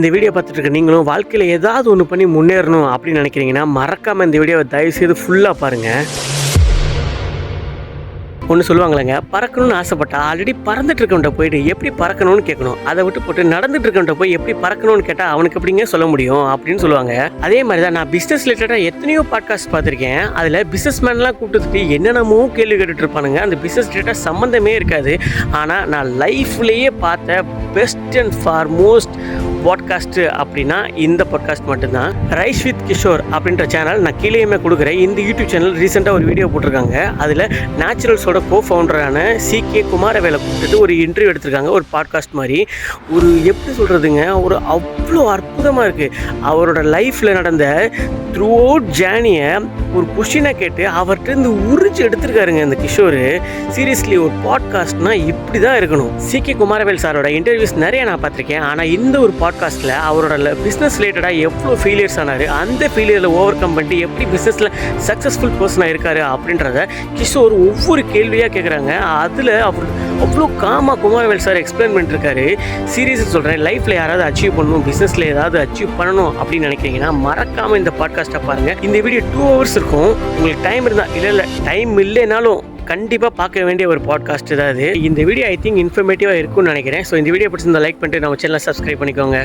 இந்த வீடியோ பார்த்துட்டு இருக்க நீங்களும் வாழ்க்கையில் ஏதாவது ஒன்று பண்ணி முன்னேறணும் அப்படின்னு நினைக்கிறீங்கன்னா மறக்காமல் இந்த வீடியோவை தயவுசெய்து ஃபுல்லாக பாருங்கள். ஒன்று சொல்லுவாங்களேங்க, பறக்கணும்னு ஆசைப்பட்டா ஆல்ரெடி பறந்துட்டு இருக்கவன்ட்ட போயிட்டு எப்படி பறக்கணும்னு கேட்கணும். அதை விட்டு போட்டு நடந்துட்டு இருக்கவன்ட்ட போய் எப்படி பறக்கணும்னு கேட்டால் அவனுக்கு எப்படிங்க சொல்ல முடியும் அப்படின்னு சொல்லுவாங்க. அதே மாதிரி தான் நான் பிஸ்னஸ் ரிலேட்டடாக எத்தனையோ பாட்காஸ்ட் பார்த்துருக்கேன். அதில் பிஸ்னஸ் மேன்லாம் கூப்பிட்டு என்னென்னமோ கேள்வி கேட்டுட்டு இருப்பானுங்க. அந்த பிஸ்னஸ் ரிலேட்டடாக சம்மந்தமே இருக்காது. ஆனால் நான் லைஃப்லேயே பார்த்த பெஸ்ட் அண்ட் ஃபார்மோஸ்ட் பாட்காஸ்ட்டு அப்படின்னா இந்த பாட்காஸ்ட் மட்டும்தான். ரைஸ் வித் கிஷோர் அப்படின்ற சேனல் நான் கீழேயுமே கொடுக்குறேன். இந்த யூடியூப் சேனல் ரீசெண்டாக ஒரு வீடியோ போட்டிருக்காங்க. அதில் நேச்சுரல்ஸோட கோ-ஃபவுண்டரான CK குமாரவேலை கூப்பிட்டு ஒரு இன்டர்வியூ எடுத்திருக்காங்க. ஒரு பாட்காஸ்ட் மாதிரி ஒரு எப்படி சொல்கிறதுங்க, ஒரு அவ்வளோ அற்புதமாக இருக்குது. அவரோட லைஃப்பில் நடந்த த்ரூ அவுட் ஜேர்னியை ஒரு கொஷினை கேட்டு அவர்கிட்ட உறிஞ்சு எடுத்திருக்காருங்க இந்த கிஷோர். சீரியஸ்லி ஒரு பாட்காஸ்ட்னா இப்படி தான் இருக்கணும். CK குமாரவேல் சாரோட இன்டர்வியூஸ் நிறைய நான் பார்த்துருக்கேன். ஆனால் இந்த ஒரு பாட்காஸ்ட்டில் அவரோட பிஸ்னஸ் ரிலேட்டடாக எவ்வளோ ஃபெயிலியர்ஸ் ஆனார், அந்த ஃபெயிலியரில் ஓவர் கம் பண்ணிட்டு எப்படி பிஸ்னஸில் சக்ஸஸ்ஃபுல் பர்சனாக இருக்கார் அப்படின்றத கிஷோர் ஒவ்வொரு கேள்வியாக கேட்குறாங்க. அதில் அவர் அவ்வளோ காமாக குமாரவேல் சார் எக்ஸ்பிளைன் பண்ணிட்டுருக்காரு. சீரியஸாக சொல்கிறேன், லைஃப்பில் யாராவது அச்சீவ் பண்ணணும், பிஸ்னஸில் ஏதாவது அச்சீவ் பண்ணணும் அப்படின்னு நினைக்கிறீங்கன்னா மறக்காமல் இந்த பாட்காஸ்ட்டை பாருங்கள். இந்த வீடியோ 2 hours இருக்கும். உங்களுக்கு டைம் இருந்தால் இல்லை டைம் இல்லைனாலும் கண்டிப்பாக பார்க்க வேண்டிய ஒரு பாட்காஸ்ட் தான் இது. இந்த வீடியோ ஐ திங்க் இன்ஃபர்மேட்டிவாக இருக்கும்னு நினைக்கிறேன். ஸோ இந்த வீடியோ பிடிச்சிருந்தா லைக் பண்ணிட்டு நம்ம சேனலை சப்ஸ்கிரைப் பண்ணிக்கோங்க.